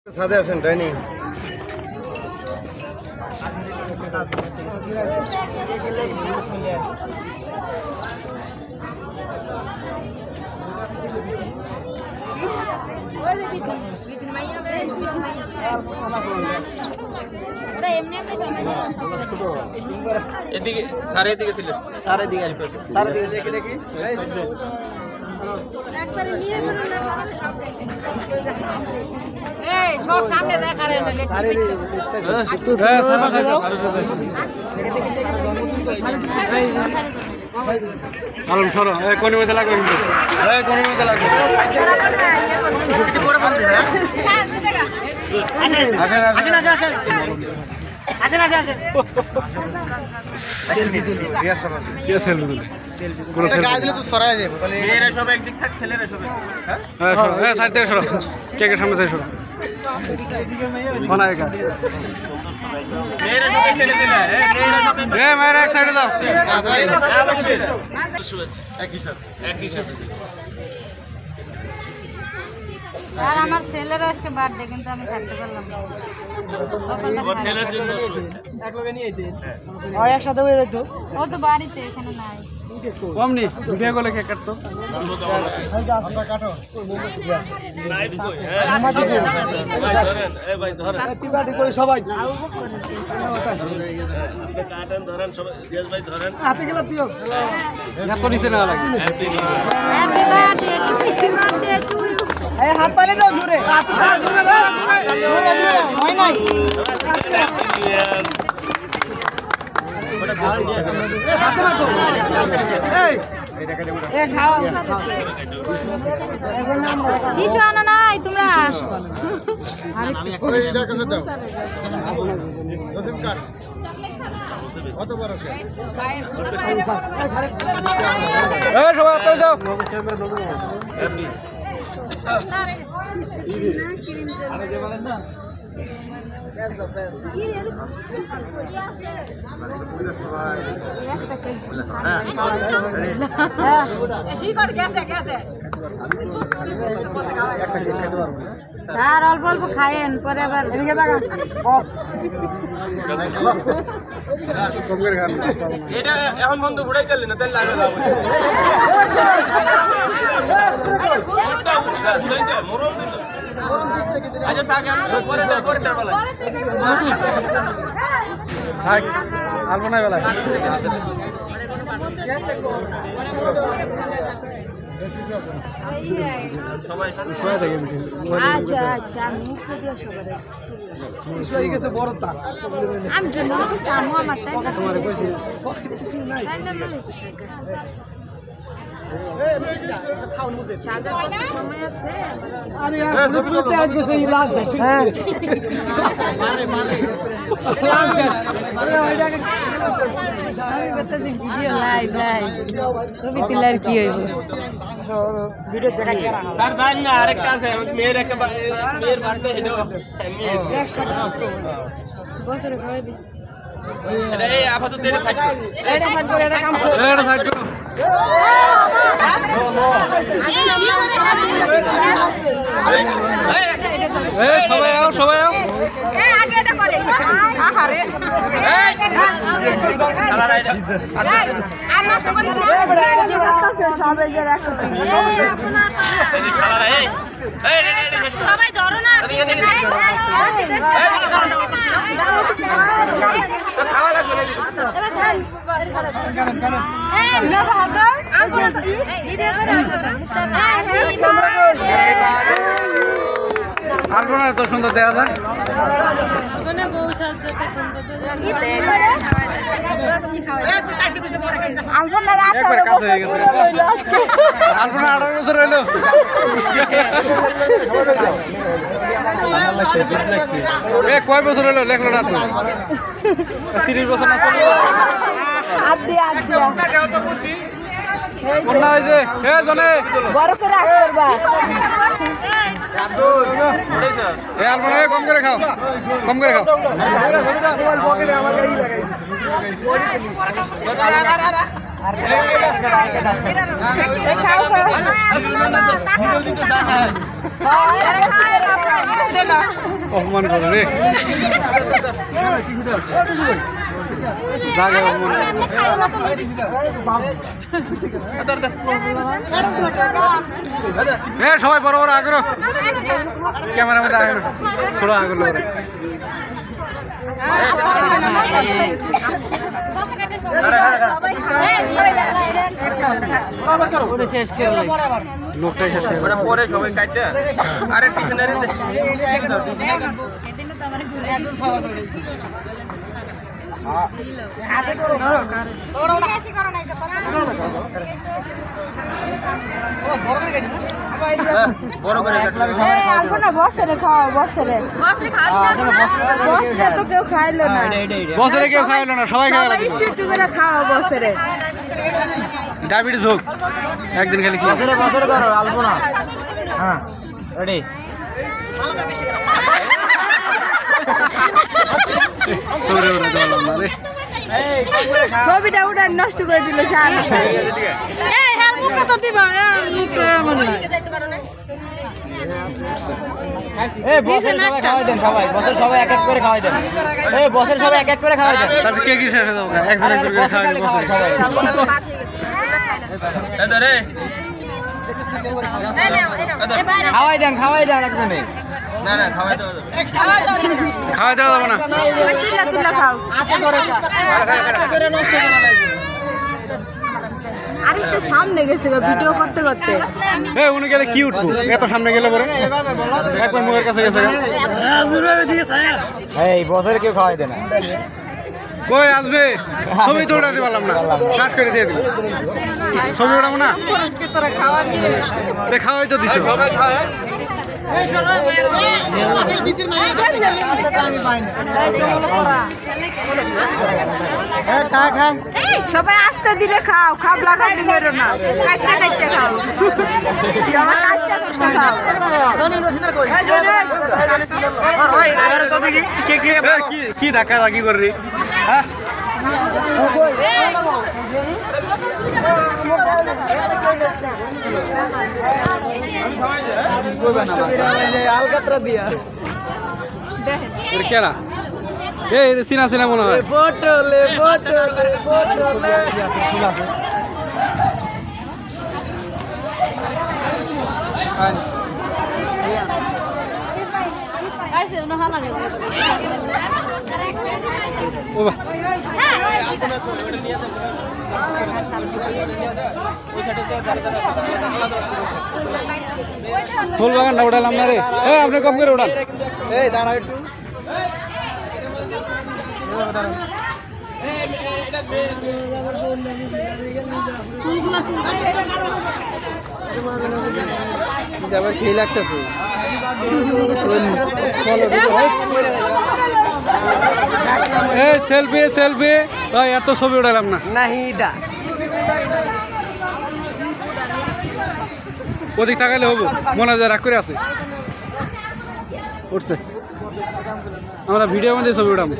সাদে আসেন ডাইনিং এদিকে সারে দিকে ছিল সারে দিকে আসবে সারে দিকে দেখি দেখি একবারে নিয়ে বললে সব দেখি এই সব সামনে দেখা রে সারে তো আলম সরো এই কোণে মধ্যে লাগবে কিন্তু এই কোণে মধ্যে লাগবে সেটা পরে বলতে হ্যাঁ হ্যাঁ সেটা আসেন আসেন আসেন আসেন আসেন আসেন সেলফি তুলি রিয়া সবাই কে সেলফি তুলি সেলফি কোন সেলফি গায়ে দিলে তো সরায় যাবে বলে মেয়েরা সব একদিক থাক ছেলেরা সব হ্যাঁ হ্যাঁ সরো হ্যাঁ সাইড থেকে সরো কে কে সামনে থেকে সরো বানায় কাজ মেয়েরা সব ছেড়ে দিলে মেয়েরা মেয়েরা এক সাইডে দাও শুভেচ্ছা একই সাথে আর আমার ছেলের আজকে বার্থডে কিন্তু আমি থাকতে পারলাম না আমার ছেলের জন্য শুভেচ্ছা একলগে নিয়ে আইতে আর একসাথে হয়ে যেত ও তো বাড়িতে এখানে নাই কম নি ভিডিও কলে কেক কাটতো কাটো নাই কই এই ভাই ধরেন হ্যাপি বার্থডে করে সবাই কাটেন ধরেন সবাই দিয়াজ ভাই ধরেন হাতে গেলা পিও এত নিচে না লাগে হ্যাপি বার্থডে টু ইউ এই হাত পালে দাও জোরে হাত পালে জোরে দাও জোরে জোরে হয় নাই ওটা খাওয়া দিয়ে এই হাত না তো এই এ খাও কিছু আনো নাই তোমরা ওই এটার কাছে দাও দশম কাট কত বড় কে এই সবাই আপনি দাও হ্যাপি আরে যে বলেন না বেশ দাও বেশ স্যার অল্প অল্প খায়েন পরে আবার এটা এখন বন্ধ ঘুরাই গেল না তাই লাগে লাভ মরণ দিত আচ্ছা থাক পরে বেলা থাক আলবো না বেলা আচ্ছা আচ্ছা আমি মুখে দিয়ে সবার গেছে বড় তা আমি জন্য সামু আমার তাই না তোমারে কইছি তাই না সাজা কত সময় আছে আরে यार পুরোতে আজ গেছে এই লাল চাষি হ্যাঁ মারে লাল চাষ আরে ওইটাকে আমি বলতেছি ভিডিও লাইভ ছবি তুলার কি হইব ভিডিও দেখা কি রাখা স্যার জান না আরেকটা আছে মেয়ের একটা মেয়ের বার্থডে হেডো বছরে কয় দিন এটা এই আপাতত এটা সাইড এটা সাইড করে এটা কাম করো এটা সাইড করো এই সবাই আও এই আগে এটা করে আহারে এই শালা রাইডা আর নষ্ট করিস না সবাই যে রাখো এই শালা রে এই সবাই ধরো না তো খাওয়া লাগবে না আলপনা তো সুন্দর দেখা যায় একবার কাছে হয়ে গেছে আলপনা 18 বছর হইলো এ কয় বছর হইলো লেখলো না তো 30 বছর না চলে কোন না হইছে এ জনে বড় করে রাখ করবা এ আলপনা কম করে খাও কম করে খাও আমার গাড়ি লাগাই দিছে অপমান করে রে জায়গায় অপমান সবাই বড় বড় আগ্রহ ক্যামেরার মধ্যে আগ্রহ ছোট আগ্রহ লোকটাই শেষ করে পরে সবাই কাটটা আরে টিফিনারি বড় করে বছরে খাওয়া বছরে বছরে তো কেউ খাইলো না বছরে কেউ খাইলো না সবাই খাওয়া লাগবে একটু একটু করে খাওয়া বছরে ডায়াবেটিস হোক একদিন খালি বছরে বছরে ধরো আলবো না হ্যাঁ রেডি ছবিটা ওটা নষ্ট করে দিল বছর সবাই খাওয়াই দেন সবাই বছর সবাই এক এক করে খাওয়াই দেন বছর সবাই এক এক করে খাওয়াই দেন কে কি শেষ হয়ে যাবে একজন একজন করে খাওয়াই সবাই খাওয়াই দেন একজনে না না খাওয়াই দেওয়া যাবে না আরেকটা সামনে গেছে ভিডিও করতে করতে উনি গেলে কি উঠবো এত সামনে গেলে পরে একবার মুখের কাছে গেছে এই বছরে কেউ খাওয়াই দেন কই আসবে ছবি তো উঠাতে পারলাম না কাজ করে দিয়ে দিবি ছবি উঠাবো না খাওয়াই তো দিছো সবাই আস্তে দিলে খাও খাবলা খাবলি করো না কাটতে কাটতে খাও সবাই কাটতে কাটতে খাও কি ধাক্কা রাখি করবি হ্যাঁ আলকাতরা দিয়া কেনা এই সিনা সিনা মনে হয় বোতলে বোতলে বোতলে ফুল বাগানটা উঠালাম না রে আপনি কম করে উঠান এই দাঁড়াও একটু সেই লাগতেছে সেলফি সেলফি এত ছবি উঠালাম না নাহিদা ওদিক তাকাইলে হবো মনে হয় রাগ করে আছে উঠছে আমরা ভিডিওর মধ্যে ছবি উঠাবো আমি